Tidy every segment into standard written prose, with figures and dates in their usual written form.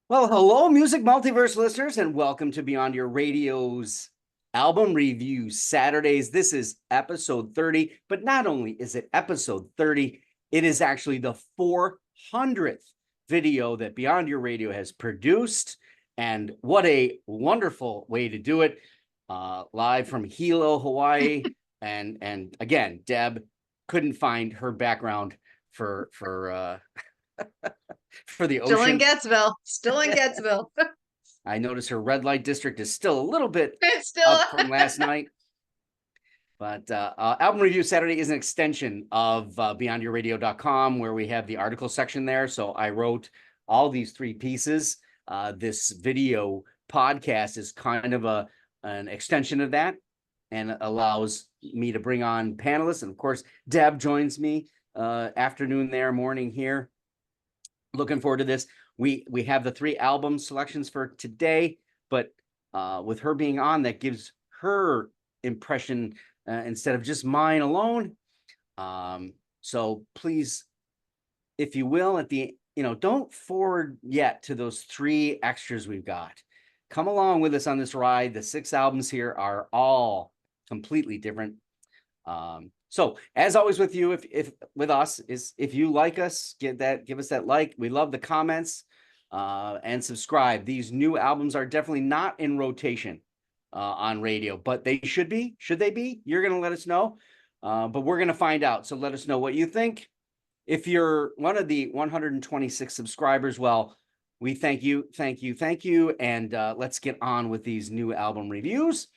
Well, hello, Music Multiverse listeners, and welcome to Beyond Your Radio's album review Saturdays. This is episode 30, but not only is it episode 30, it is actually the 400th video that Beyond Your Radio has produced. And what a wonderful way to do it. Live from Hilo, Hawaii. and again, Deb couldn't find her background for the ocean. Still in Getzville. I notice her red light district is still a little bit Still up from last night. But Album Review Saturday is an extension of BeyondYourRadio.com, where we have the article section there. So I wrote all these three pieces. This video podcast is kind of an extension of that and allows me to bring on panelists. And of course, Deb joins me afternoon there, morning here. Looking forward to this. We have the three album selections for today, but with her being on, that gives her impression instead of just mine alone. So please, if you will, don't forward yet to those three extras we've got. Come along with us on this ride. The 6 albums here are all completely different. So as always with you, if with us is if you like us, give us that like. We love the comments and subscribe. These new albums are definitely not in rotation on radio, but they should be. Should they be? You're going to let us know, but we're going to find out. So let us know what you think. If you're one of the 126 subscribers, well, we thank you, and let's get on with these new album reviews.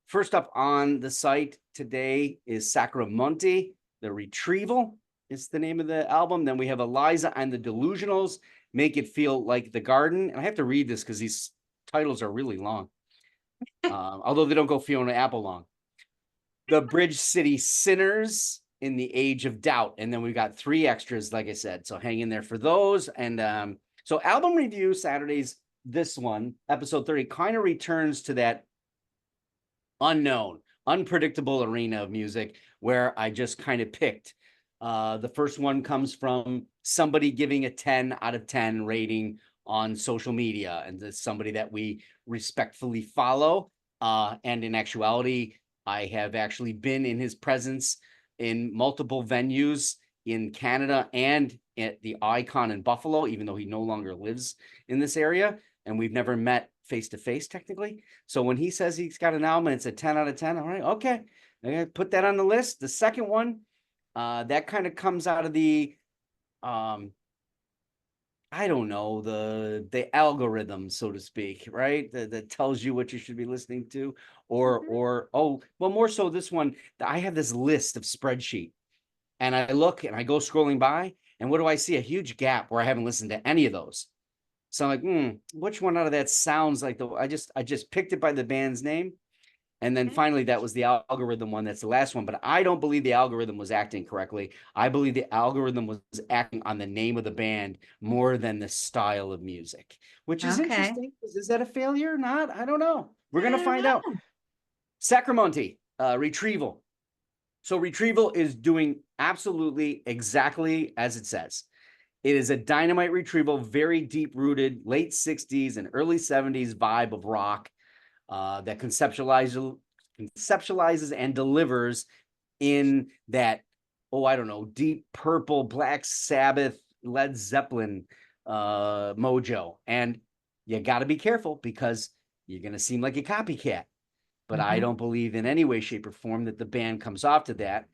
First up on the site today is Sacramonte. The Retrieval is the name of the album. Then we have Eliza and the Delusionals, Make It Feel Like the Garden. And I have to read this because these titles are really long, although they don't go Fiona Apple long. The Bridge City Sinners, In the Age of Doubt. And then we've got 3 extras, like I said. So hang in there for those. And so album review Saturdays, this one, episode 30, kind of returns to that unknown, unpredictable arena of music where I just kind of picked. The first one comes from somebody giving a 10 out of 10 rating on social media, and it's somebody that we respectfully follow. And in actuality, I have actually been in his presence in multiple venues in Canada and at the Icon in Buffalo, even though he no longer lives in this area. And we've never met face-to-face technically. So when he says he's got an album and it's a 10 out of 10, all right, okay. I'm gonna put that on the list. The second one, that kind of comes out of the, I don't know, the algorithm, so to speak, right? That tells you what you should be listening to, or more so this one, I have this list of spreadsheet and I look and I go scrolling by, and what do I see? A huge gap where I haven't listened to any of those. So I'm like, which one out of that sounds like I just picked it by the band's name. And then finally, that was the algorithm one. That's the last one. But I don't believe the algorithm was acting correctly. I believe the algorithm was acting on the name of the band more than the style of music, which is interesting. Is that a failure or not? I don't know. We're going to find out. Sacramonte, Retrieval. So Retrieval is doing absolutely exactly as it says. It is a dynamite retrieval, very deep-rooted, late 60s and early 70s vibe of rock that conceptualizes and delivers in that, Deep Purple, Black Sabbath, Led Zeppelin mojo. And you got to be careful because you're going to seem like a copycat. But I don't believe in any way, shape, or form that the band comes off to that.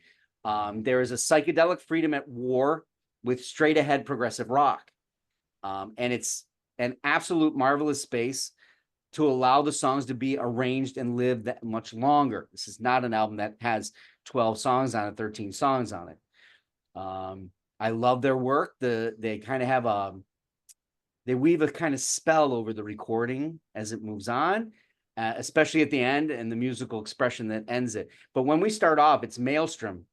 There is a psychedelic freedom at war with straight ahead progressive rock. And it's an absolute marvelous space to allow the songs to be arranged and live that much longer. This is not an album that has 12 songs on it, 13 songs on it. I love their work. They kind of have they weave a kind of spell over the recording as it moves on, especially at the end and the musical expression that ends it. But when we start off, it's Maelstrom.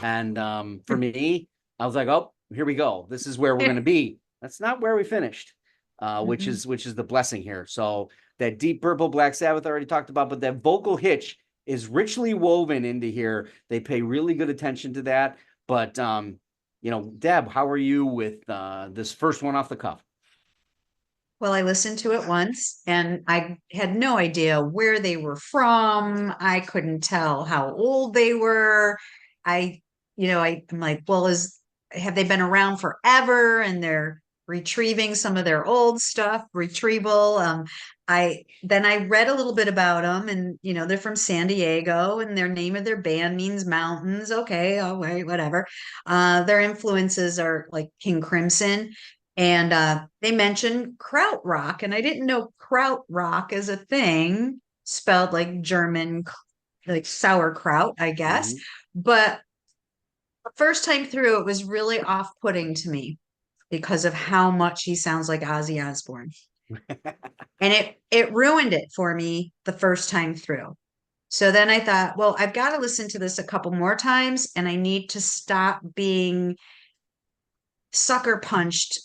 And for me, I was like, oh, here we go. This is where we're going to be. That's not where we finished, which is the blessing here. So that Deep Purple, Black Sabbath, I already talked about, but that vocal hitch is richly woven into here. They pay really good attention to that. But Deb, how are you with this first one off the cuff? Well, I listened to it once and I had no idea where they were from. I couldn't tell how old they were. I, I'm like, well, have they been around forever and they're retrieving some of their old stuff, Retrieval. I read a little bit about them and they're from San Diego and their name of their band means mountains. Okay, all right, whatever. Their influences are like King Crimson. And they mentioned krautrock, and I didn't know krautrock is a thing, spelled like German, like sauerkraut, I guess. Mm-hmm. But the first time through, it was really off-putting to me because of how much he sounds like Ozzy Osbourne. And it ruined it for me the first time through. So then I thought, well, I've got to listen to this a couple more times, and I need to stop being sucker punched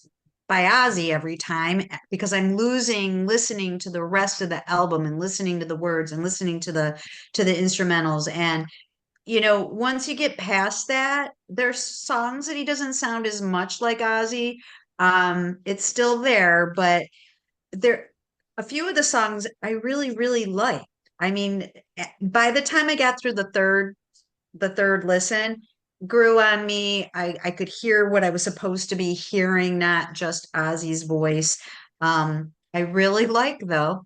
by Ozzy every time because I'm losing listening to the rest of the album and listening to the words and listening to the instrumentals. And once you get past that, there's songs that he doesn't sound as much like Ozzy. It's still there, but there a few of the songs I really, really like. I mean, by the time I got through the third listen, grew on me. I could hear what I was supposed to be hearing, not just Ozzy's voice. I really like though,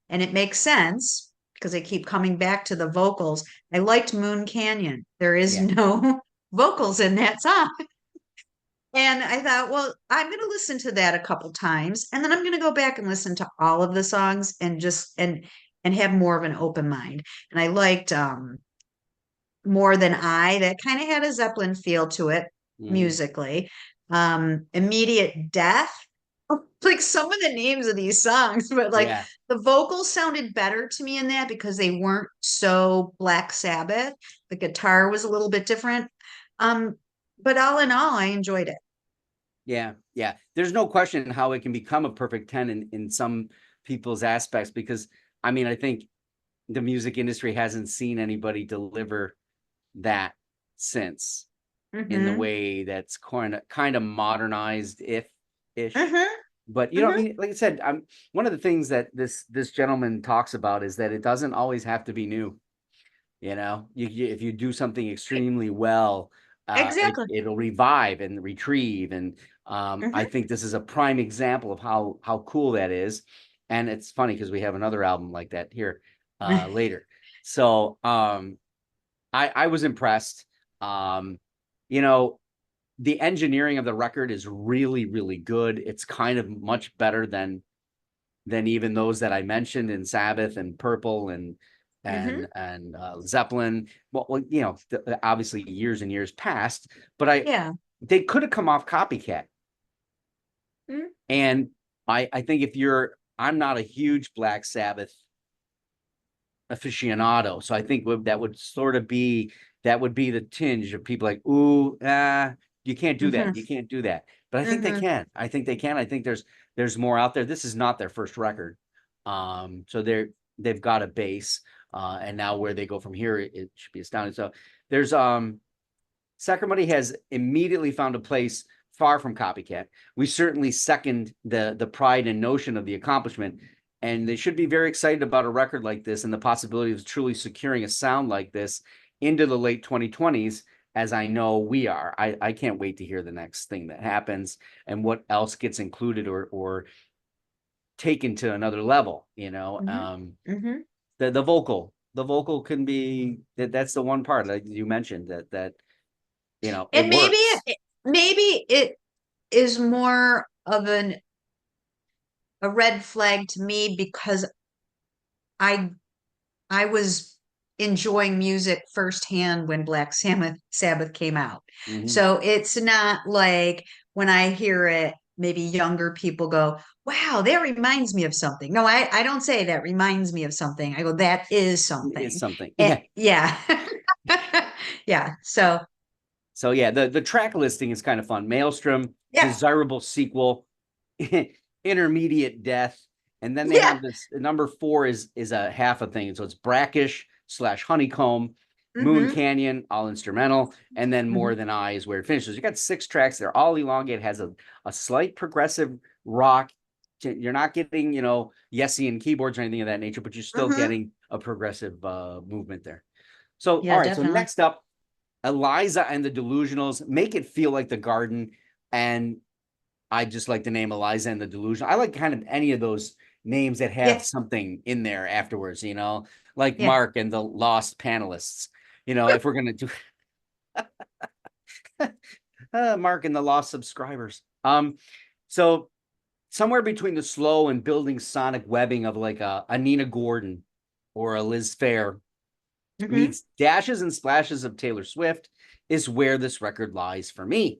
and it makes sense because I keep coming back to the vocals. I liked Moon Canyon. There is Yeah. no vocals in that song. And I thought, well, I'm going to listen to that a couple times, and then I'm going to go back and listen to all of the songs and just and have more of an open mind. And I liked more Than I, that kind of had a Zeppelin feel to it Mm-hmm. musically. Immediate Death, like some of the names of these songs, but like Yeah. the vocals sounded better to me in that because they weren't so Black Sabbath. The guitar was a little bit different. Um, but all in all, I enjoyed it. Yeah, yeah. There's no question how it can become a perfect 10 in some people's aspects because I mean, I think the music industry hasn't seen anybody deliver that since in the Mm-hmm. way that's kind of modernized if ish. Mm-hmm. But I Mm-hmm. mean, like I said, I'm one of the things that this gentleman talks about is that it doesn't always have to be new. If you do something extremely well, Exactly. it'll revive and retrieve. And I Mm-hmm. think this is a prime example of how cool that is. And it's funny because we have another album like that here later. So I was impressed. Um, you know, the engineering of the record is really, really good. It's kind of much better than even those that I mentioned in Sabbath and Purple and Mm-hmm. Zeppelin. Well, obviously years and years passed, but Yeah. they could have come off Copycat. Mm-hmm. And I think I'm not a huge Black Sabbath aficionado, so I think that would be the tinge of people like, ooh, you can't do Mm-hmm. that, you can't do that. But I think they Mm-hmm. can. I think they can. I think there's more out there. This is not their first record, so they've got a base, and now where they go from here, it should be astounding. So there's Sacramento has immediately found a place far from Copycat. We certainly second the pride and notion of the accomplishment, and they should be very excited about a record like this and the possibility of truly securing a sound like this into the late 2020s, as I know we are. I can't wait to hear the next thing that happens and what else gets included or taken to another level. Mm-hmm. Mm-hmm. The vocal can be that's the one part that you mentioned that it And works. maybe it is more of a red flag to me because I I was enjoying music firsthand when Black Sabbath came out. Mm-hmm. So it's not like when I hear it, maybe younger people go, wow, that reminds me of something. No, I don't say that reminds me of something. I go, that is Is something. something. And Yeah. yeah. Yeah. So So yeah, the track listing is kind of fun. Maelstrom, Yeah. desirable sequel, intermediate death, and then they Yeah. have this number 4 is a half a thing. So it's brackish / honeycomb, Moon Mm-hmm. Canyon, all instrumental, and then More Mm-hmm. Than I is where it finishes. You got 6 tracks. They're all elongated. Has a slight progressive rock. You're not getting, Yessian keyboards or anything of that nature, but you're still Mm-hmm. getting a progressive movement there. So, all Yeah, right. So definitely. next up, Eliza and the Delusionals. Make it feel like the Garden. And I just like the name Eliza and the Delusional. I like kind of any of those names that have Yeah. something in there afterwards, like Yeah. Mark and the Lost Panelists. If we're going to do Mark and the Lost Subscribers. So somewhere between the slow and building sonic webbing of like a Nina Gordon or a Liz Phair Mm-hmm. meets dashes and splashes of Taylor Swift is where this record lies for me.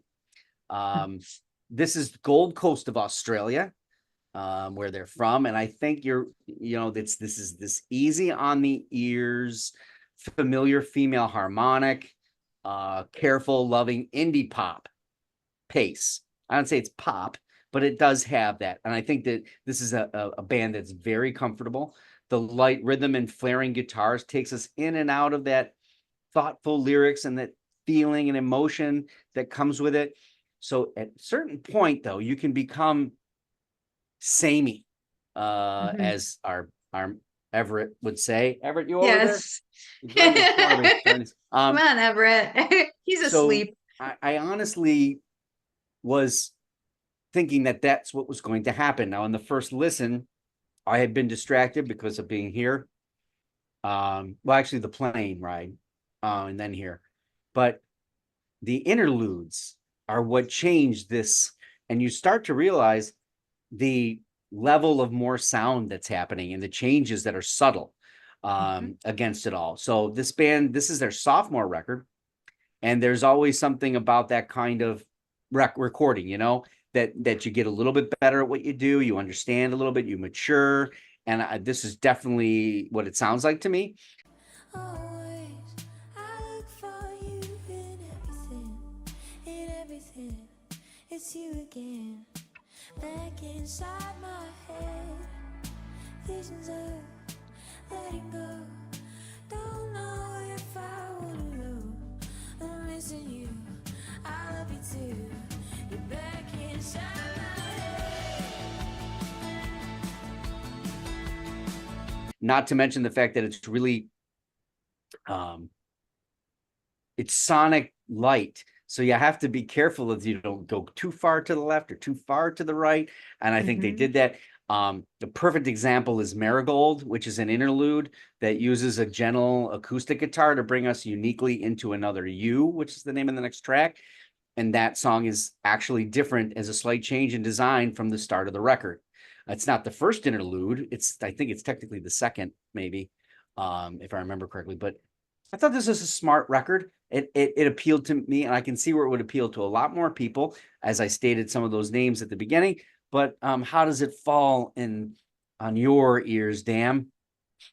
This is Gold Coast of Australia, where they're from, and I think this is this easy on the ears, familiar female harmonic, careful, loving indie pop pace. I don't say it's pop, but it does have that, and I think that this is a band that's very comfortable. The light rhythm and flaring guitars takes us in and out of that thoughtful lyrics and that feeling and emotion that comes with it. So at a certain point, though, you can become samey, Mm-hmm. as our Everett would say. Everett, you over there? Yes. He's right in the corner. Come on, Everett. He's So asleep. I honestly was thinking that that's what was going to happen. Now, in the first listen, I had been distracted because of being here. Well, actually, the plane ride, and then here, but the interludes are what changed this, and you start to realize the level of more sound that's happening and the changes that are subtle Mhm. against it all. So this band, this is their sophomore record, and there's always something about that kind of recording, that you get a little bit better at what you do, you understand a little bit, you mature, and this is definitely what it sounds like to me. Always, I look for you in everything. It's you again, back inside my head. Visions of letting go. Don't know if I wanna know. I'm missing you. I love you too. You're back inside my head. Not to mention the fact that it's really it's sonic light, so you have to be careful that you don't go too far to the left or too far to the right, and I think they Mhm. did that. The perfect example is Marigold, which is an interlude that uses a gentle acoustic guitar to bring us uniquely into Another You, which is the name of the next track, and that song is actually different as a slight change in design from the start of the record. It's not the first interlude. I think it's technically the second, maybe, if I remember correctly. But I thought this was a smart record. It appealed to me, and I can see where it would appeal to a lot more people, as I stated some of those names at the beginning. But how does it fall in on your ears, Dan?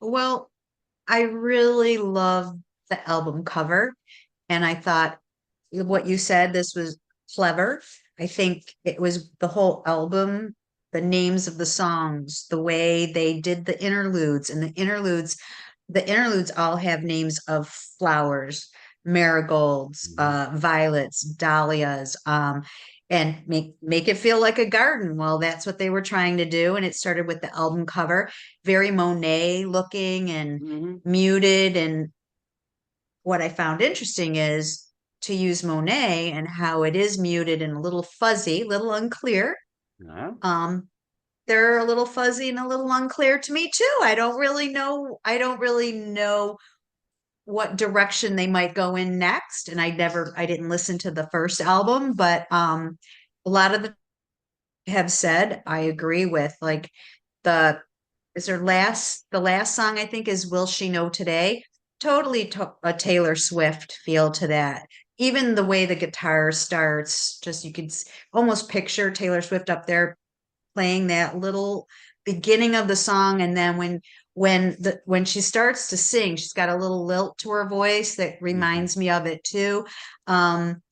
Well, I really love the album cover, and I thought what you said, this was clever. I think it was the whole album, the names of the songs, the way they did the interludes, and the interludes all have names of flowers, marigolds, Mhm. violets, dahlias, and make it feel like a garden. Well, that's what they were trying to do, and it started with the album cover, very Monet looking and Mhm. muted. And what I found interesting is to use Monet and how it is muted and a little fuzzy, little unclear. Yeah. Um, they're a little fuzzy and a little unclear to me too. I don't really know. I don't really know what direction they might go in next. And I didn't listen to the first album, but a lot of the have said I agree with. Like the is the last song I think is Will She Know Today? Totally a Taylor Swift feel to that. Even the way the guitar starts, just you could almost picture Taylor Swift up there playing that little beginning of the song, and then when she starts to sing, she's got a little lilt to her voice that Mhm. reminds me of it too. Um,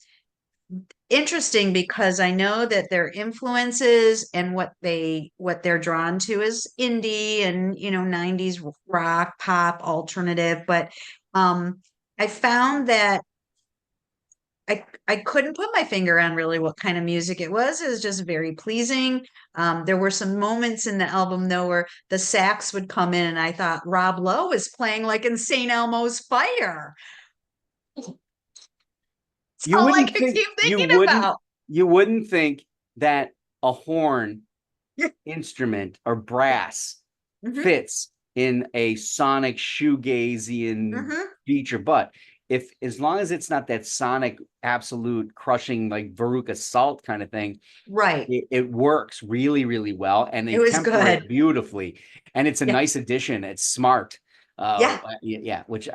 interesting because I know that their influences and what they're drawn to is indie and 90s rock, pop, alternative, but I found that I couldn't put my finger on really what kind of music it was. It was just very pleasing. There were some moments in the album though where the sax would come in, and I thought Rob Lowe was playing like in St. Elmo's Fire. That's You all I wouldn't could think keep thinking about. you wouldn't think that a horn instrument or brass Mhm, fits in a sonic shoegazian mhm. feature, but if as long as it's not that sonic absolute crushing like Veruca Salt kind of thing, Right. it works really, really well, and It they was temper good. it beautifully, and it's a Yeah. nice addition. It's smart. Yeah. Yeah, which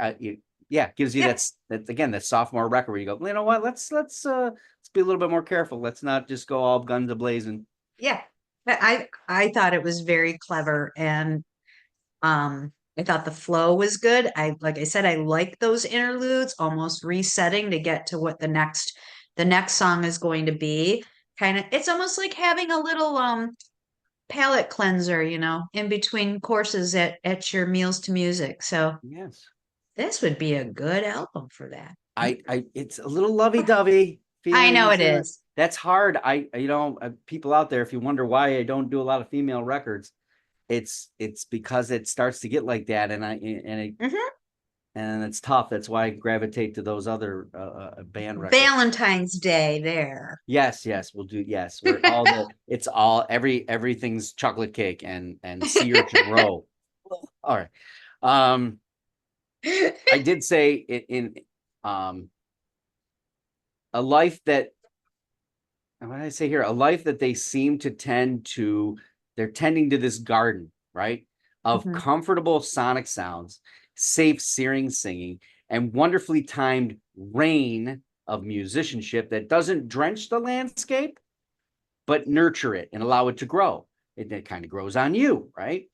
yeah, gives you Yeah. that again, that sophomore record where you go, you know what, let's be a little bit more careful. Let's not just go all guns a blazing. Yeah. I thought it was very clever, and I thought the flow was good. Like I said, I like those interludes, almost resetting to get to what the next song is going to be. Kind of, it's almost like having a little palate cleanser, in between courses at your meals to music. So Yes. this would be a good album for that. It's a little lovey-dovey I know feelings. it is. That's hard. People out there, if you wonder why I don't do a lot of female records, it's because it starts to get like that, Mhm. and it's tough. That's why I gravitate to those other band records. Valentine's Day there. Yes, yes, we'll do. Yes, we're all it's all everything's chocolate cake and sea urchin row. All right. I did say in a life that what did I say here? A life that they seem to they're tending to this garden, right? Of Mhm. comfortable sonic sounds, safe searing singing, and wonderfully timed rain of musicianship that doesn't drench the landscape, but nurture it and allow it to grow. It kind of grows on you, right?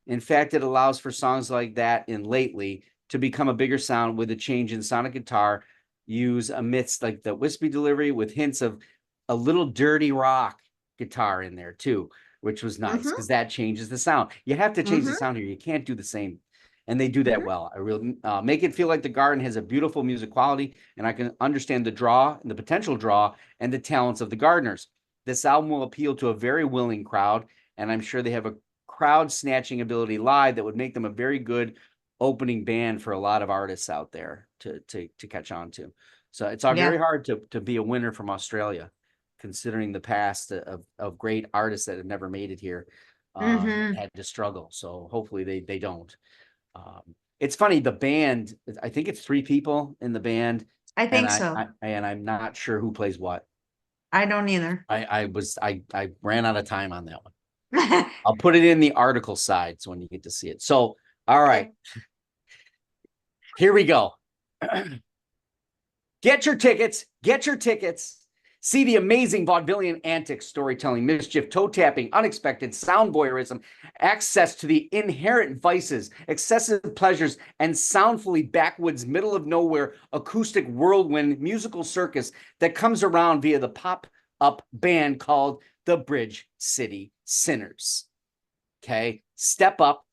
In fact, it allows for songs like that in Lately to become a bigger sound with a change in sonic guitar use amidst like the wispy delivery with hints of a little dirty rock guitar in there too, which was nice because that changes the sound. You have to change the Mhm. sound here. You can't do the same. And they do that Mhm. well. I really make it feel like the garden has a beautiful music quality, and I can understand the draw and the potential draw and the talents of the gardeners. This album will appeal to a very willing crowd, and I'm sure they have a crowd snatching ability live that would make them a very good opening band for a lot of artists out there to catch on to. So it's all very Yeah. hard to be a winner from Australia, considering the past of great artists that have never made it here, Mhm. had to struggle. So hopefully they don't. It's funny, the band, I think it's 3 people in the band, I and think so. I'm not sure who plays what. I don't either. I ran out of time on that one. I'll put it in the article sides when you get to see it. So, all right, here we go. Get your tickets. Get your tickets. See the amazing vaudevillian antics, storytelling, mischief, toe tapping, unexpected sound voyeurism, access to the inherent vices, excessive pleasures, and soundfully backwoods, middle of nowhere, acoustic whirlwind musical circus that comes around via the pop up band called the Bridge City Sinners. Okay, step up,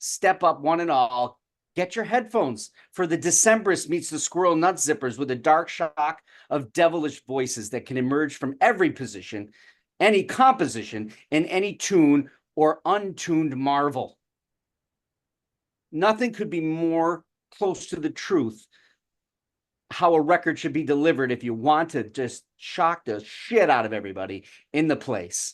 one and all. Get your headphones for the Decemberist meets the squirrel nut zippers with a dark shock of devilish voices that can emerge from every position, any composition, in any tune or untuned marvel. Nothing could be more close to the truth how a record should be delivered if you want to just shock the shit out of everybody in the place.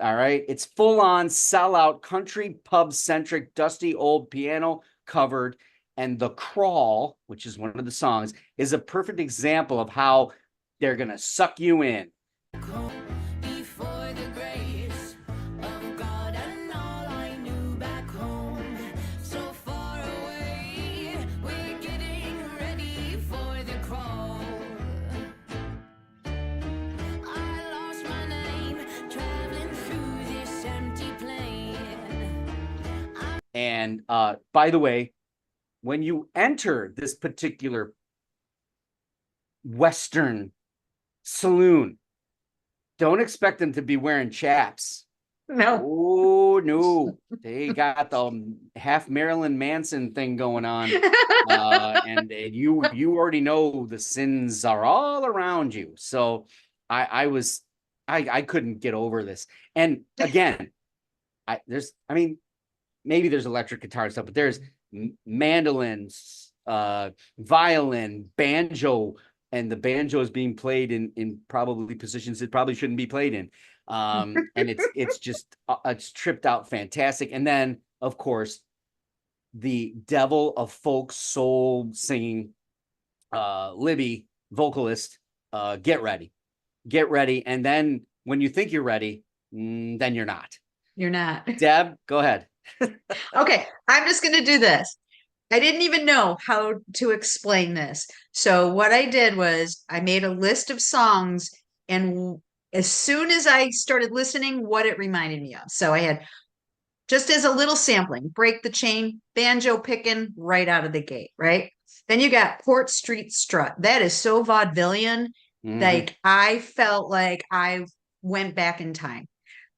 All right. It's full on sellout country pub centric, dusty old piano covered. And The Crawl, which is one of the songs, is a perfect example of how they're going to suck you in. Before the grace of God and all I knew back home, so far away, we're getting ready for the crawl. I lost my name, traveling through this empty plane. And by the way, when you enter this particular Western Saloon. Don't expect them to be wearing chaps. No. Oh no, they got the half Marilyn Manson thing going on. And you already know the sins are all around you. So I couldn't get over this. And again, I mean, maybe there's electric guitar stuff, but there's mandolins, violin, banjo, and the banjo is being played in probably positions it probably shouldn't be played in. And it's just it's tripped out fantastic. And then of course the devil of folk soul singing, Libby vocalist, get ready, and then when you think you're ready, then you're not. You're not. Deb, go ahead. Okay, I'm just going to do this. I didn't even know how to explain this. So what I did was I made a list of songs, and as soon as I started listening, what it reminded me of. So I had, just as a little sampling, Break the Chain, banjo picking right out of the gate, right? Then you got Port Street Strut. That is so vaudevillian. Like I felt like I went back in time.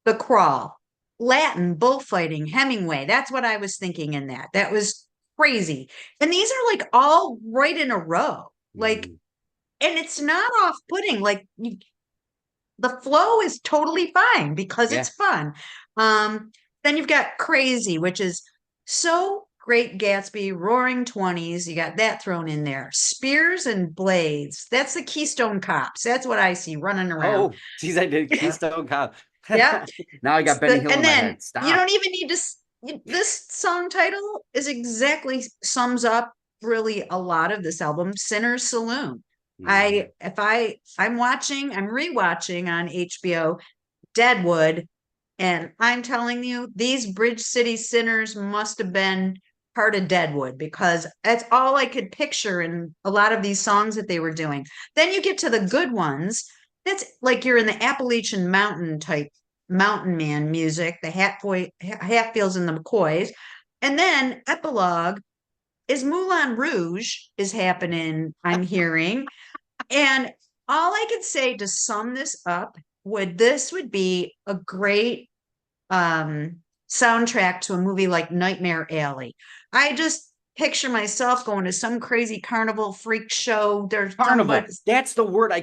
The Crawl, Latin, bullfighting, Hemingway. That's what I was thinking in that. That was crazy. And these are like all right in a row. Like, and it's not off-putting. Like the flow is totally fine because it's fun. Then you've got Crazy, which is so Great Gatsby, Roaring Twenties. You got that thrown in there. Spears and Blades. That's the Keystone Cops. That's what I see running around. Oh, geez, I did Keystone Cop. Yeah. Now I got Benny Hill in my head. Stop. You don't even need to. This song title is exactly sums up really a lot of this album, Sinner's Saloon. I'm rewatching on HBO Deadwood, and I'm telling you, these Bridge City Sinners must have been part of Deadwood because that's all I could picture in a lot of these songs that they were doing. Then you get to the good ones. That's like you're in the Appalachian Mountain type mountain man music, the Hatfields and the McCoys. And then epilogue is Moulin Rouge is happening, I'm hearing. And all I could say to sum this up would be a great soundtrack to a movie like Nightmare Alley. I just picture myself going to some crazy carnival freak show. There's Carnival. That's the word I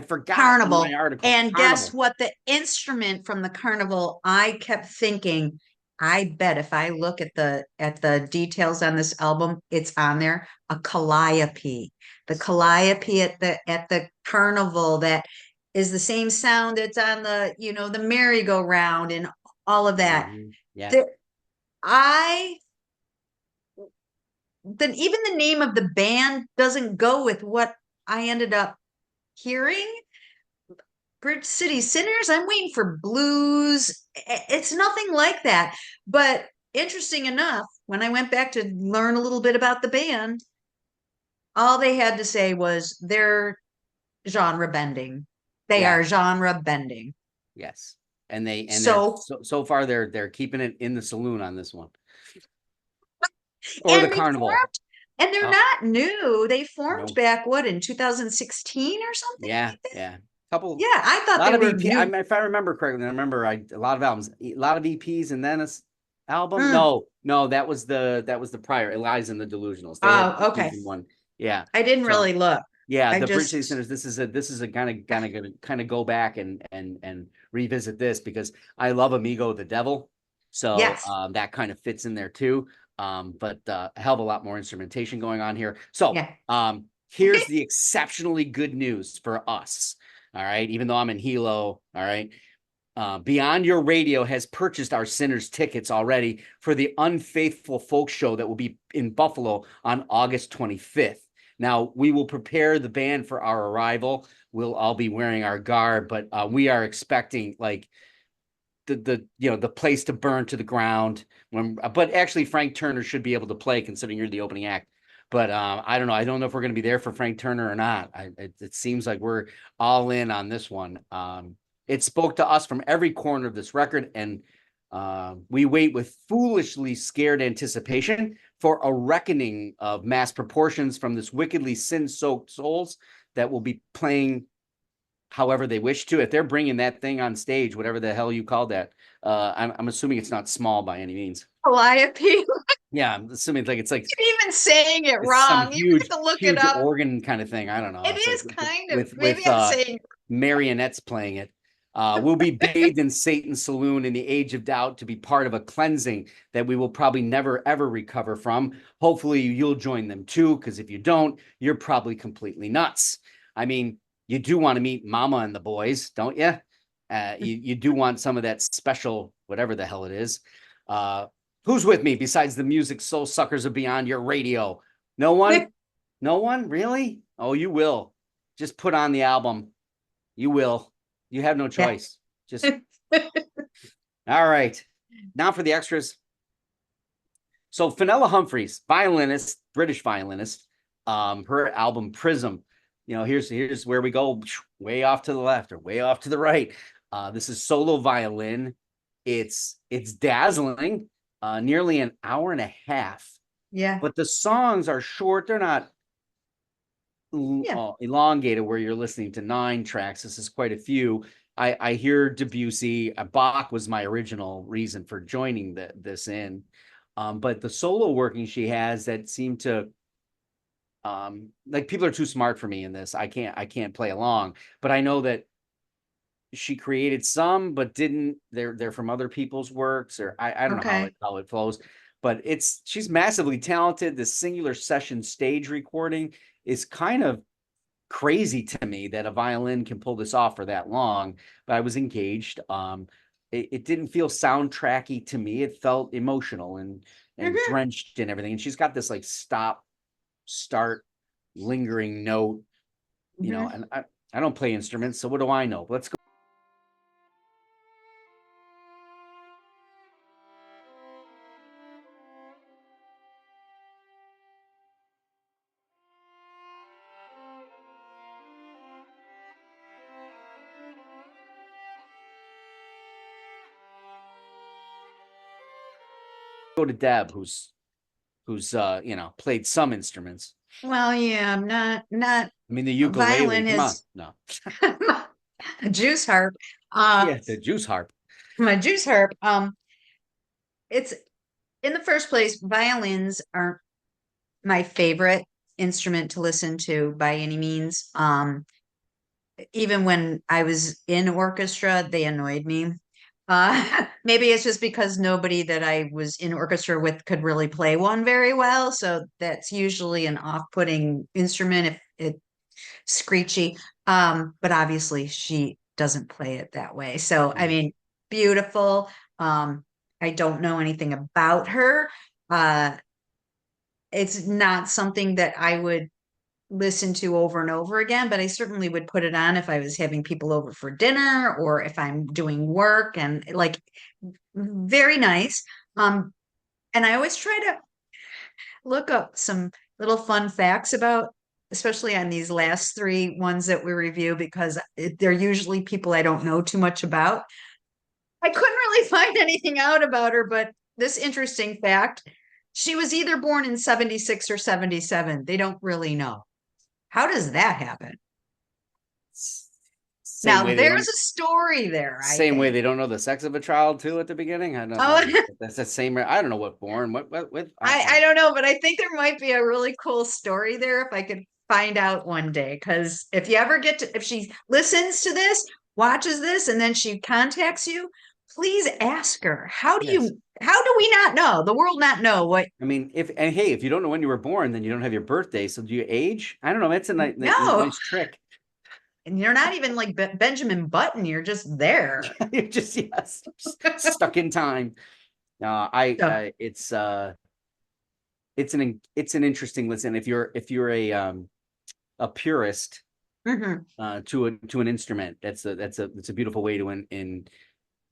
forgot carnival. in my article. And carnival. Guess what? The instrument from the carnival, I kept thinking, I bet if I look at the details on this album, it's on there, a calliope. The calliope at the carnival that is the same sound that's on the merry-go-round and all of that. Yeah. Then even the name of the band doesn't go with what I ended up hearing. Bridge City Sinners, I'm waiting for blues. It's nothing like that. But interesting enough, when I went back to learn a little bit about the band, all they had to say was they're genre bending. They are genre bending. Yes. And so far they're keeping it in the saloon on this one. Or the carnival. And they're not new. They formed back in 2016 or something. Yeah, like that? yeah. Couple. Yeah, I thought they were new. If I remember correctly, a lot of albums, a lot of EPs, and then a album. No, that was the prior. Eliza and the Delusionals. They okay. One. Yeah, I didn't really look. Yeah, Bridge City Sinners. This is a kind of go back and revisit this because I love Amigo the Devil, so that kind of fits in there too. But a hell of a lot more instrumentation going on here. So here's the exceptionally good news for us. All right, even though I'm in Hilo, all right. Beyond Your Radio has purchased our Sinners tickets already for the Unfaithful Folk Show that will be in Buffalo on August 25th. Now, we will prepare the band for our arrival. We'll all be wearing our garb, but we are expecting like the place to burn to the ground. But actually, Frank Turner should be able to play considering you're the opening act. But I don't know. I don't know if we're going to be there for Frank Turner or not. It seems like we're all in on this one. It spoke to us from every corner of this record, and we wait with foolishly scared anticipation for a reckoning of mass proportions from this wickedly sin-soaked souls that will be playing however they wish to. If they're bringing that thing on stage, whatever the hell you call that, I'm assuming it's not small by any means. Calliope. Yeah, I'm assuming it's like Even saying it it's some wrong. You huge, have to look it huge up. organ kind of thing. I don't know. It It's like is kind of. with Maybe I'm saying. marionettes playing it. We'll be bathed in Satan's saloon in the age of doubt to be part of a cleansing that we will probably never, ever recover from. Hopefully you'll join them too, because if you don't, you're probably completely nuts. I mean, you do want to meet Mama and the boys, don't you? You do want some of that special, whatever the hell it is. Who's with me besides the music soul suckers of Beyond Your Radio? No one? No one? Really? Oh, you will. Just put on the album. You will. You have no choice. Just all right. Now for the extras. So Fenella Humphreys, violinist, British violinist. Her album Prism. You know, here's where we go way off to the left or way off to the right. This is solo violin. It's dazzling. Nearly an hour and a half. Yeah. But the songs are short. They're not elongated where you're listening to 9 tracks. This is quite a few. I hear Debussy. Bach was my original reason for joining this in. But the solo working she has that seem to like people are too smart for me in this. I can't play along, but I know that she created some, but didn't. They're from other people's works, or I don't know how it flows. But she's massively talented. This singular session stage recording is kind of crazy to me that a violin can pull this off for that long, but I was engaged. It didn't feel soundtracky to me. It felt emotional and drenched in everything. And she's got this like stop, start, lingering note, you know, and I don't play instruments, so what do I know? Let's go. Go to Deb, who's you know, played some instruments. Well, yeah, I'm not. I mean, the ukulele. Violin come is on, no. A juice harp. Yeah, the juice harp. My juice harp. It's in the first place, violins aren't my favorite instrument to listen to by any means. Even when I was in orchestra, they annoyed me. Maybe it's just because nobody that I was in orchestra with could really play one very well. So that's usually an off-putting instrument if it's screechy. But obviously she doesn't play it that way. So, I mean, beautiful. I don't know anything about her. It's not something that I would listen to over and over again, but I certainly would put it on if I was having people over for dinner or if I'm doing work, and like very nice. And I always try to look up some little fun facts about, especially on these last 3 ones that we review, because they're usually people I don't know too much about. I couldn't really find anything out about her, but this interesting fact, she was either born in 76 or 77. They don't really know. How does that happen? Now, there's a story there. Same way they don't know the sex of a child too at the beginning. I don't know. That's the same. I don't know what born. What? I don't know, but I think there might be a really cool story there if I could find out one day. Because if you ever if she listens to this, watches this, and then she contacts you, please ask her. How do we not know? The world not know what? I mean, if you don't know when you were born, then you don't have your birthday. So do you age? I don't know. That's a nice trick. And you're not even like Benjamin Button. You're just there. You're just stuck in time. It's an interesting listen. If you're a purist to an instrument, that's a beautiful way to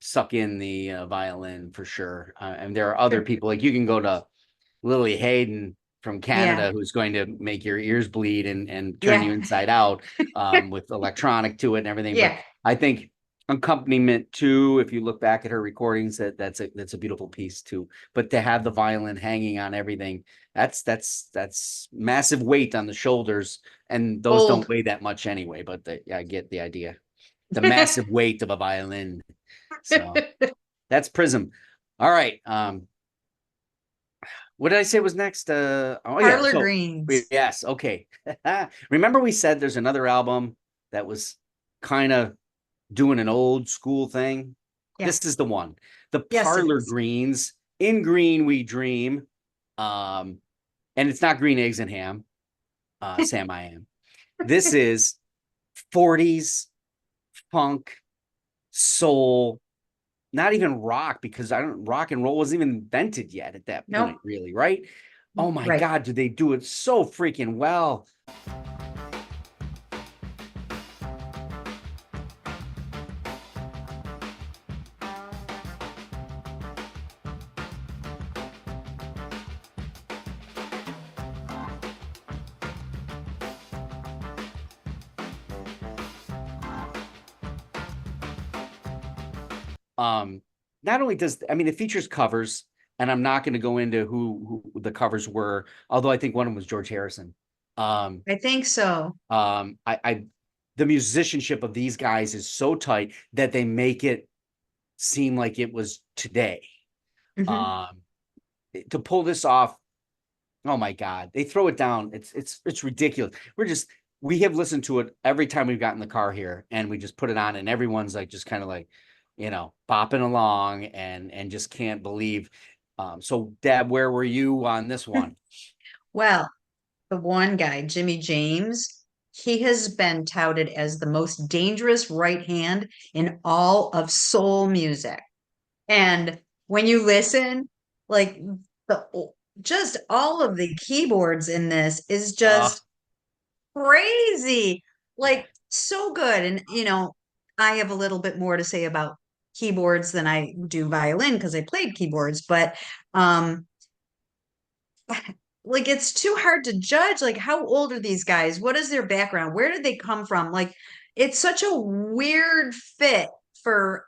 suck in the violin for sure. And there are other people, like you can go to Lily Hayden from Canada, who's going to make your ears bleed and turn you inside out with electronic to it and everything. But I think accompaniment too, if you look back at her recordings, that's a beautiful piece too. But to have the violin hanging on everything, that's massive weight on the shoulders, and those don't weigh that much anyway. But I get the idea. the massive weight of a violin. So that's Prism. All right. What did I say was next? Oh yeah. Parlor So Greens. yes. Okay. Remember we said there's another album that was kind of doing an old school thing. Yeah. This is the one. The Yes, it Parlor is. Greens. In Green We Dream. And it's not green eggs and ham. Sam I am. This is 40s funk, soul, not even rock, because rock and roll wasn't even invented yet at that Nope. point, really, right? Oh my Right. God, did they do it so freaking well? Not only does, I mean, it features covers, and I'm not going to go into who the covers were, although I think one of them was George Harrison. I think so. I the musicianship of these guys is so tight that they make it seem like it was today. Mhm. To pull this off, oh my God, they throw it down. It's ridiculous. We have listened to it every time we've gotten in the car here, and we just put it on, and everyone's like just kind of like, bopping along and just can't believe. So Deb, where were you on this one? Well, the one guy, Jimmy James, he has been touted as the most dangerous right hand in all of soul music. And when you listen, like the just all of the keyboards in this is Uh, just crazy. Like so good. And I have a little bit more to say about keyboards than I do violin because I played keyboards, but um like it's too hard to judge. Like, how old are these guys? What is their background? Where did they come from? Like, it's such a weird fit for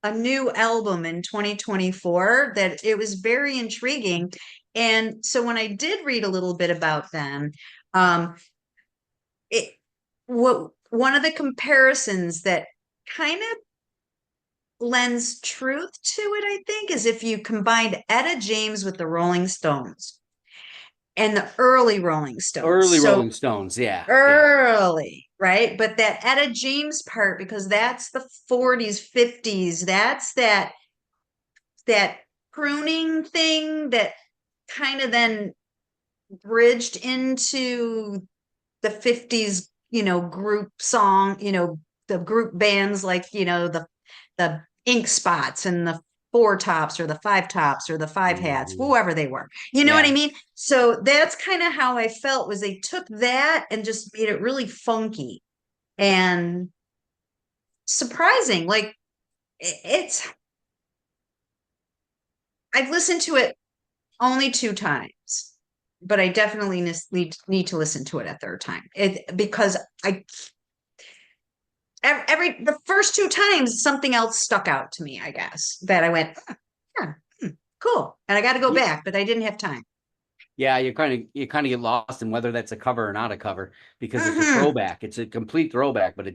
a new album in 2024 that it was very intriguing. And so when I did read a little bit about them, um, it what one of the comparisons that kind of lends truth to it, I think, is if you combined Etta James with the Rolling Stones and the early Rolling Stones. Early So Rolling Stones, yeah, yeah. early, right? But that Etta James part, because that's the 40s, 50s, that's that pruning thing that kind of then bridged into the 50s, group song, the group bands like, the Ink Spots and the Four Tops or the Five Tops or the Five Hats, Mhm. whoever they were. You know what I Yeah. mean? So that's kind of how I felt was they took that and just made it really funky and surprising. Like it's I've listened to it only 2 times, but I definitely need to listen to it a third time. Because I the first 2 times something else stuck out to me, I guess, that I went, yeah, cool. And I got to go Ye- back, but I didn't have time. Yeah, you kind of get lost in whether that's a cover or not a cover, because it's a Hmm. throwback. It's a complete throwback, but oh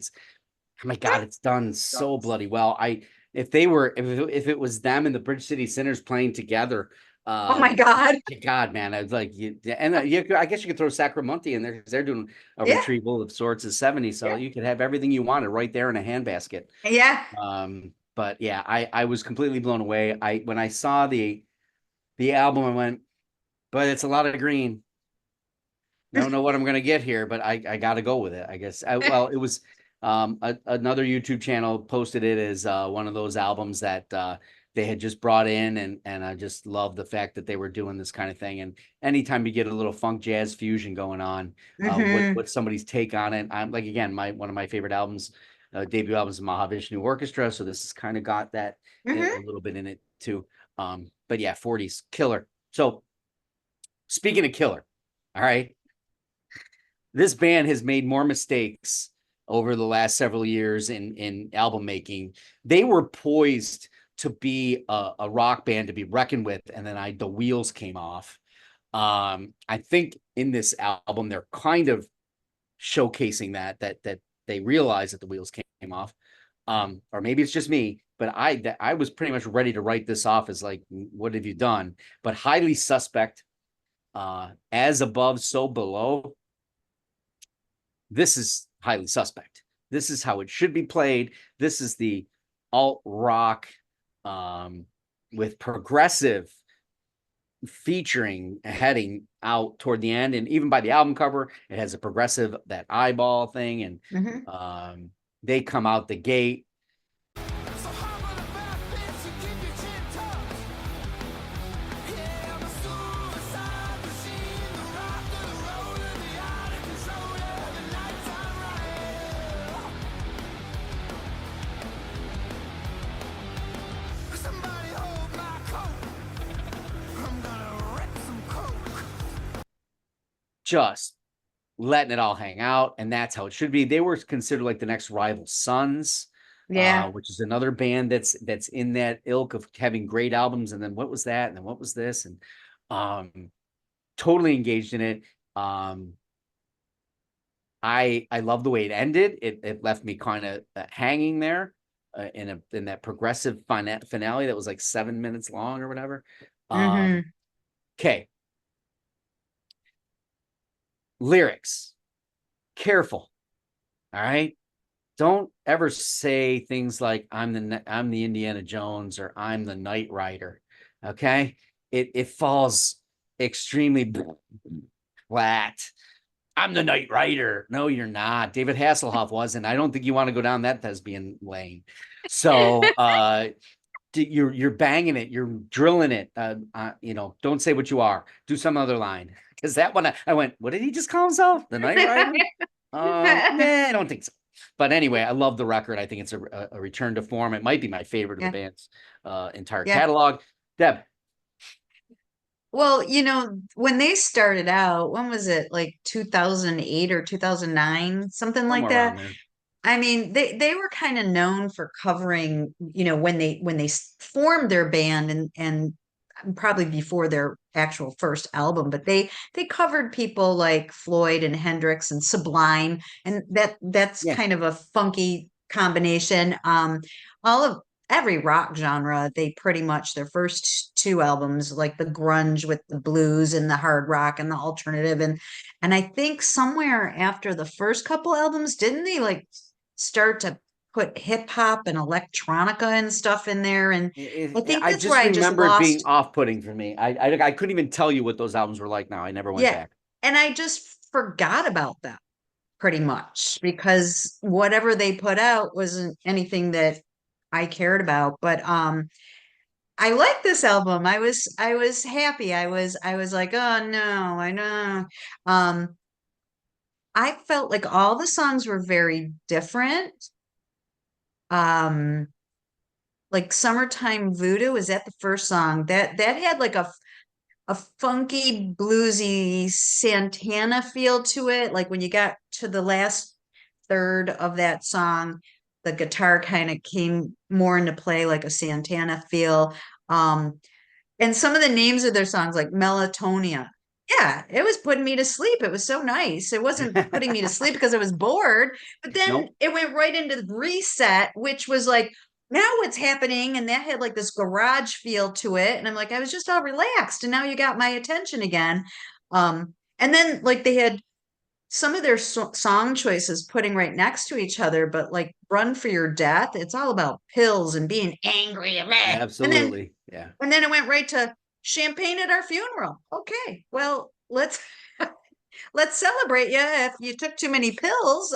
my God, it's done so bloody well. If it was them and the Bridge City Sinners playing together, Oh my God. God, man, I was like, I guess you could throw Sacramento in there because they're doing a Yeah. retrieval of sorts of 70. So Yeah. you could have everything you wanted right there in a handbasket. Yeah. But yeah, I was completely blown away. When I saw the album, I went, but it's a lot of green. I don't know what I'm gonna get here, but I got to go with it. I guess. Well, it was another YouTube channel posted it as one of those albums that they had just brought in, and I just love the fact that they were doing this kind of thing. And anytime you get a little funk jazz fusion going on, Hmm. what somebody's take on it, I'm like, again, my one of my favorite albums, debut albums, Mahavishnu Orchestra. So this has kind of got that a Hmm. little bit in it too. But yeah, 40s killer. So speaking of killer, all right, this band has made more mistakes over the last several years in album making. They were poised to be a rock band to be reckoned with, and then the wheels came off. I think in this album they're kind of showcasing that they realize that the wheels came off. or maybe it's just me, but I was pretty much ready to write this off as like, what have you done? But highly suspect, as above, so below. This is highly suspect. This is how it should be played. This is the alt rock, with progressive featuring heading out toward the end. And even by the album cover, it has a progressive, that eyeball thing. And Mhm. they come out the gate. Just letting it all hang out, and that's how it should be. They were considered like the next rival Sons, Yeah. which is another band that's in that ilk of having great albums. And then what was that? And then what was this? And totally engaged in it. I love the way it ended. It left me kind of hanging there, in that progressive finale that was like 7 minutes long or whatever. Okay. Lyrics. Careful. All right. Don't ever say things like I'm the Indiana Jones or I'm the Knight Rider. Okay. It falls extremely flat. I'm the Knight Rider. No, you're not. David Hasselhoff was, and I don't think you want to go down that thespian lane. So you're banging it, you're drilling it. Don't say what you are. Do some other line. Because that one, I went, what did he just call himself? The Knight Rider? Nah, I don't think so. But anyway, I love the record. I think it's a return to form. It might be my favorite of the band's entire catalog. Deb. Well, when they started out, when was it? Like 2008 or 2009, something like Somewhere that. around there. I mean, they were kind of known for covering, when they formed their band and probably before their actual first album, but they covered people like Floyd and Hendrix and Sublime, and that's Yeah. kind of a funky combination. All of every rock genre, they pretty much their first two albums, like the grunge with the blues and the hard rock and the alternative, and I think somewhere after the first couple albums, didn't they like start to put hip hop and electronica and stuff in there? And I think I that's where just I just remember it being lost. off-putting for me. I couldn't even tell you what those albums were like now. I never went Yeah. back. And I just forgot about them pretty much because whatever they put out wasn't anything that I cared about. But I like this album. I was happy. I was like, oh no, I know. Um I felt like all the songs were very different. Um like Summertime Voodoo, is that the first song? That had like a funky bluesy Santana feel to it. Like when you got to the last third of that song, the guitar kind of came more into play, like a Santana feel. Um, and some of the names of their songs, like Melatonia. Yeah, it was putting me to sleep. It was so nice. It wasn't putting me to sleep because I was bored, but then Nope. it went right into the Reset, which was like, now what's happening? And that had like this garage feel to it. And I'm like, I was just all relaxed, and now you got my attention again. And then like they had some of their song choices putting right next to each other, but like Run for Your Death, it's all about pills and being angry. And then Absolutely. Yeah. and then it went right to Champagne at Our Funeral. Okay, well, let's celebrate you if you took too many pills.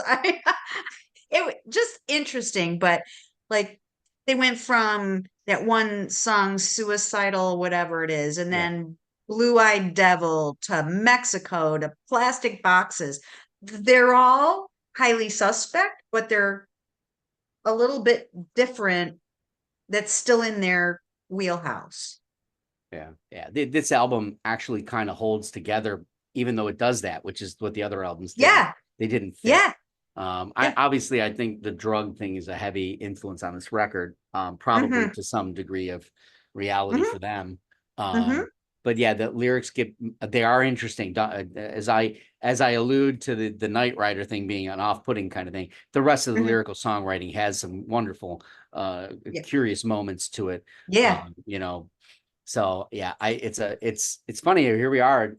It just interesting, but like they went from that one song, Suicidal, whatever it is, and Yeah. then Blue Eyed Devil to Mexico to Plastic Boxes. They're all highly suspect, but they're a little bit different. That's still in their wheelhouse. Yeah. Yeah. This album actually kind of holds together, even though it does that, which is what the other albums didn't. Yeah. They didn't fit. Yeah. I think the drug thing is a heavy influence on this record, probably Mhm. to some degree of reality Mhm. for them. Mhm. but yeah, the lyrics they are interesting. As I allude to the Knight Rider thing being an off-putting kind of thing, the rest of the Mhm. lyrical songwriting has some wonderful, Yeah. curious moments to it. Yeah. You know, so yeah, it's funny. Here we are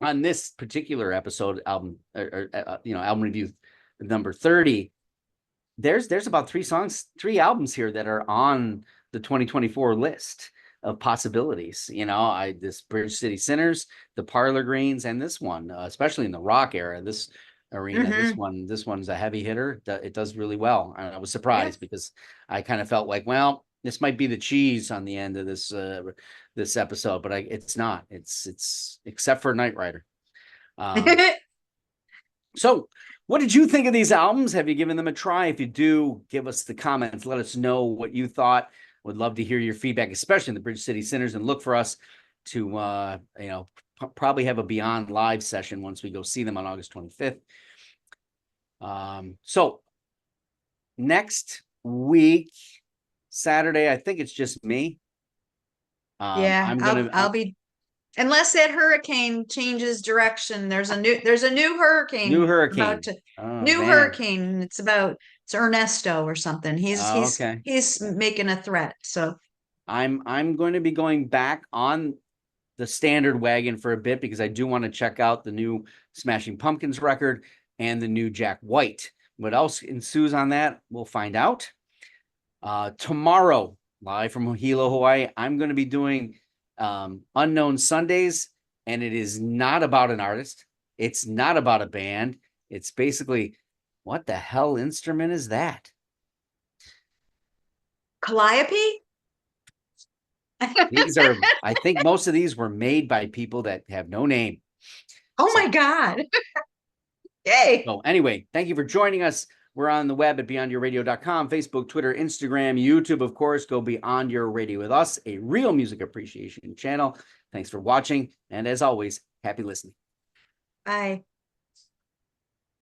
on this particular episode album, album review number 30. There's about three albums here that are on the 2024 list of possibilities. This Bridge City Sinners, the Parlor Greens, and this one, especially in the rock era, this arena, Mhm. this one's a heavy hitter. It does really well. I was Yeah. surprised because I kind of felt like, well, this might be the cheese on the end of this episode, but it's not. It's except for Knight Rider. So what did you think of these albums? Have you given them a try? If you do, give us the comments. Let us know what you thought. Would love to hear your feedback, especially in the Bridge City Sinners, and look for us to, probably have a Beyond Live session once we go see them on August 25th. So next week, Saturday, I think it's just me. Yeah, I'll be, unless that hurricane changes direction. There's a new New hurricane about hurricane. to Oh, new man. hurricane. It's Ernesto or something. Okay. He's making a threat. So I'm going to be going back on the standard wagon for a bit because I do want to check out the new Smashing Pumpkins record and the new Jack White. What else ensues on that, we'll find out. Tomorrow, live from Hilo, Hawaii, I'm going to be doing Unknown Sundays, and it is not about an artist. It's not about a band. It's basically, what the hell instrument is that? Calliope? I think most of these were made by people that have no name. Oh my God. Yay. So anyway, thank you for joining us. We're on the web at beyondyourradio.com, Facebook, Twitter, Instagram, YouTube, of course. Go Beyond Your Radio with us, a real music appreciation channel. Thanks for watching. And as always, happy listening. Bye.